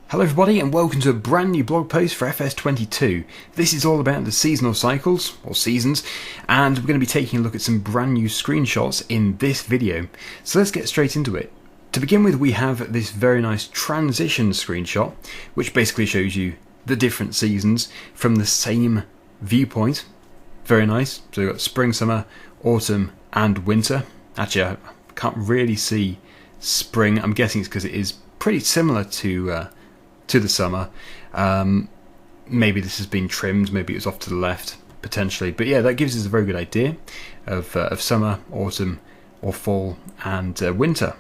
Hello everybody and welcome to a brand new blog post for FS22. This is all about the seasonal cycles, or seasons, and we're going to be taking a look at some brand new screenshots in this video. So let's get straight into it. To begin with, we have this very nice transition screenshot, which basically shows you the different seasons from the same viewpoint. Very nice. So we've got spring, summer, autumn and winter. Actually, I can't really see spring. I'm guessing it's because it is pretty similar to the summer. Maybe this has been trimmed, maybe it was off to the left, potentially. But yeah, that gives us a very good idea of summer, autumn, or fall, and winter.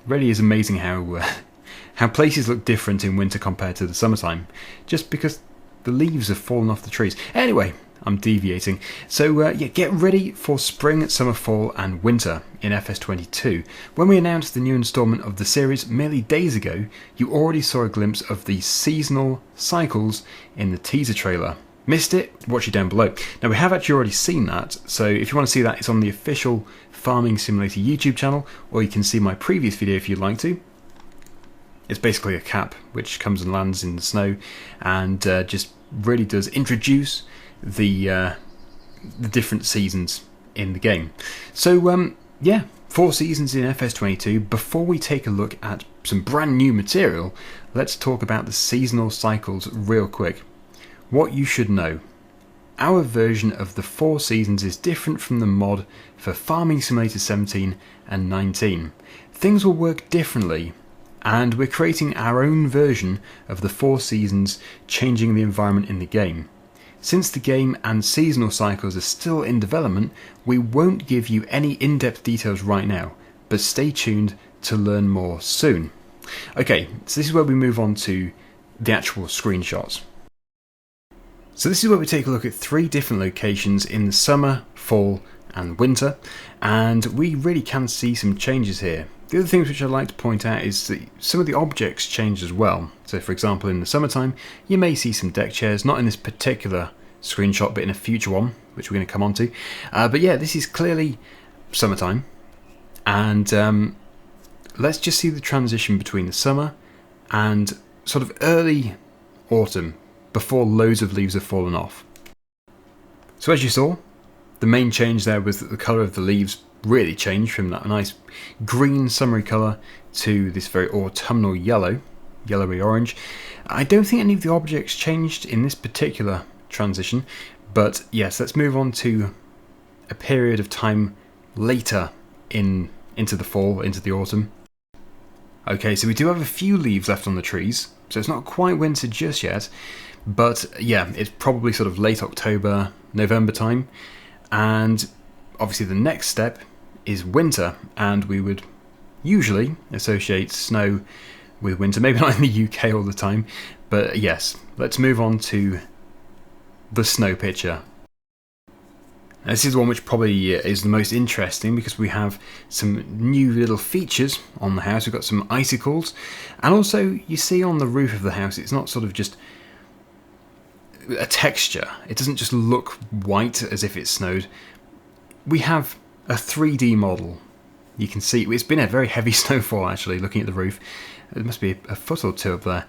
Really is amazing how places look different in winter compared to the summertime, just because the leaves have fallen off the trees. Anyway, I'm deviating. So yeah, get ready for spring, summer, fall and winter in FS22. When we announced the new installment of the series merely days ago, you already saw a glimpse of the seasonal cycles in the teaser trailer. Missed it? Watch it down below. Now we have actually already seen that, so if you want to see that, it's on the official Farming Simulator YouTube channel, or you can see my previous video if you'd like to. It's basically a cap which comes and lands in the snow and just really does introduce the different seasons in the game. So yeah, 4 seasons in FS22. Before we take a look at some brand new material, let's talk about the seasonal cycles real quick. What you should know. Our version of the 4 seasons is different from the mod for Farming Simulator 17 and 19. Things will work differently, and we're creating our own version of the 4 seasons, changing the environment in the game. Since the game and seasonal cycles are still in development, we won't give you any in-depth details right now, but stay tuned to learn more soon. Okay, so this is where we move on to the actual screenshots. So this is where we take a look at 3 different locations in the summer, fall and winter, and we really can see some changes here. The other things which I'd like to point out is that some of the objects change as well. So for example, in the summertime, you may see some deck chairs, not in this particular screenshot, but in a future one, which we're going to come on to. But yeah, this is clearly summertime. And let's just see the transition between the summer and sort of early autumn, before loads of leaves have fallen off. So as you saw, the main change there was that the colour of the leaves really changed from that nice green summery colour to this very autumnal yellowy orange. I don't think any of the objects changed in this particular transition, but yes, let's move on to a period of time later into the fall, into the autumn. Okay, so we do have a few leaves left on the trees, so it's not quite winter just yet, but yeah, it's probably sort of late October, November time, and obviously the next step is winter, and we would usually associate snow with winter, maybe not in the UK all the time, but yes, let's move on to the snow picture. Now, this is the one which probably is the most interesting because we have some new little features on the house. We've got some icicles, and also you see on the roof of the house, it's not sort of just a texture. It doesn't just look white as if it snowed. We have a 3D model. You can see it's been a very heavy snowfall actually, looking at the roof. There must be a foot or two up there.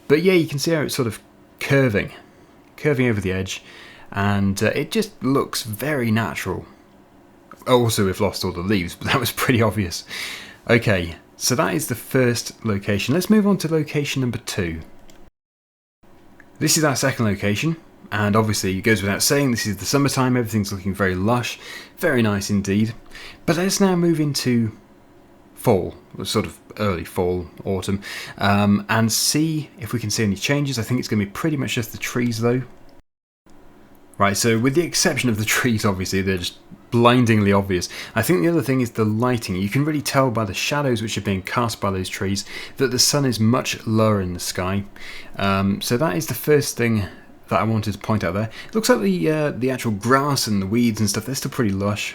But yeah, you can see how it's sort of curving over the edge, and it just looks very natural. Also, we've lost all the leaves, but that was pretty obvious. Okay, so that is the first location. Let's move on to location number 2. This is our second location, and obviously it goes without saying, this is the summertime, everything's looking very lush, very nice indeed. But let's now move into fall, sort of early fall, autumn, and see if we can see any changes. I think it's going to be pretty much just the trees though. Right, so with the exception of the trees, obviously, they're just blindingly obvious. I think the other thing is the lighting. You can really tell by the shadows which are being cast by those trees that the sun is much lower in the sky. So that is the first thing that I wanted to point out there. It looks like the actual grass and the weeds and stuff, they're still pretty lush.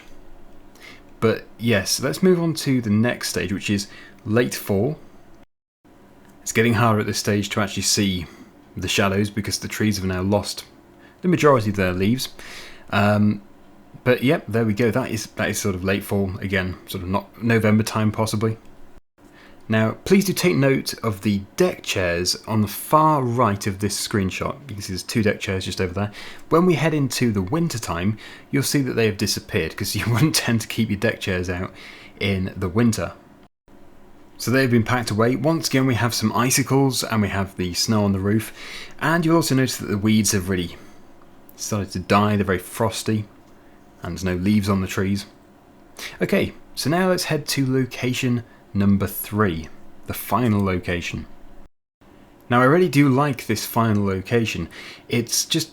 But yes, let's move on to the next stage, which is late fall. It's getting harder at this stage to actually see the shadows because the trees have now lost the majority of their leaves. But yep, there we go. That is sort of late fall again, sort of not November time possibly. Now, please do take note of the deck chairs on the far right of this screenshot. You can see there's 2 deck chairs just over there. When we head into the winter time, you'll see that they have disappeared because you wouldn't tend to keep your deck chairs out in the winter. So they've been packed away. Once again, we have some icicles and we have the snow on the roof. And you'll also notice that the weeds have really started to die. They're very frosty and there's no leaves on the trees. Okay, so now let's head to location number 3, the final location. Now I really do like this final location. It's just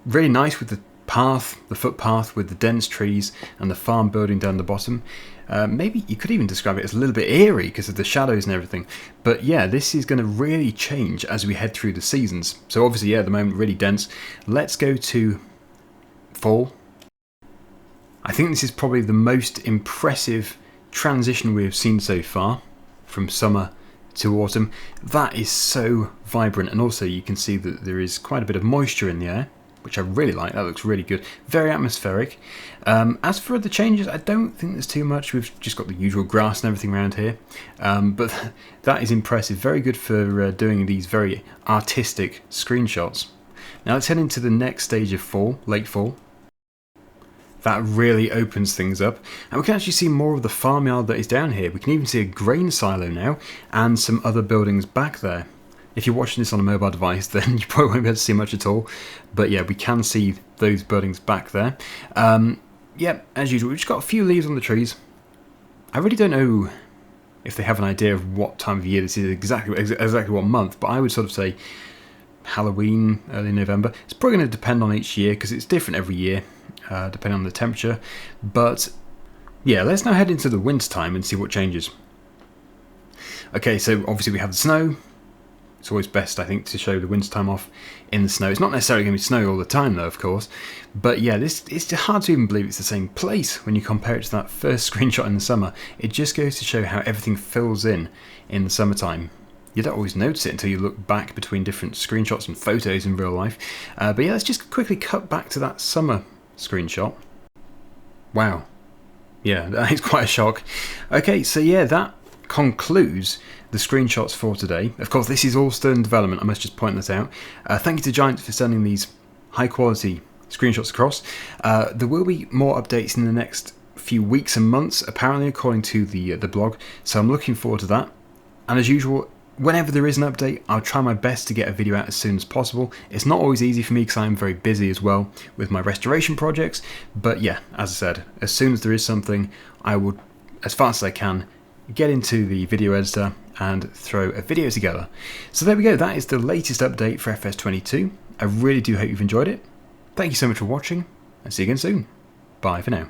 really nice with the path, the footpath with the dense trees and the farm building down the bottom. Maybe you could even describe it as a little bit eerie because of the shadows and everything. But yeah, this is going to really change as we head through the seasons. So obviously, yeah, at the moment really dense. Let's go to fall. I think this is probably the most impressive transition we have seen so far from summer to autumn. That is so vibrant, and also you can see that there is quite a bit of moisture in the air, which I really like. That looks really good, very atmospheric. As for the changes, I don't think there's too much. We've just got the usual grass and everything around here, but that is impressive. Very good for doing these very artistic screenshots. Now let's head into the next stage of fall, late fall. That really opens things up, and we can actually see more of the farmyard that is down here. We can even see a grain silo now and some other buildings back there. If you're watching this on a mobile device, then you probably won't be able to see much at all, but yeah, we can see those buildings back there. Yeah, as usual, we've just got a few leaves on the trees. I really don't know if they have an idea of what time of year this is, exactly what month, but I would sort of say Halloween, early November. It's probably going to depend on each year because it's different every year, depending on the temperature. But yeah, let's now head into the winter time and see what changes. Okay, so obviously we have the snow. It's always best, I think, to show the winter time off in the snow. It's not necessarily going to be snow all the time, though, of course. But yeah, it's just hard to even believe it's the same place when you compare it to that first screenshot in the summer. It just goes to show how everything fills in the summertime. You don't always notice it until you look back between different screenshots and photos in real life. But yeah, let's just quickly cut back to that summer screenshot. Wow. Yeah, that is quite a shock. Okay, so yeah, that concludes the screenshots for today. Of course, this is all still in development, I must just point that out. Thank you to Giant for sending these high quality screenshots across. There will be more updates in the next few weeks and months, apparently, according to the blog, so I'm looking forward to that. And as usual, whenever there is an update, I'll try my best to get a video out as soon as possible. It's not always easy for me because I'm very busy as well with my restoration projects, but yeah, as I said, as soon as there is something, I will, as fast as I can, get into the video editor and throw a video together. So there we go, that is the latest update for FS22. I really do hope you've enjoyed it. Thank you so much for watching, and see you again soon. Bye for now.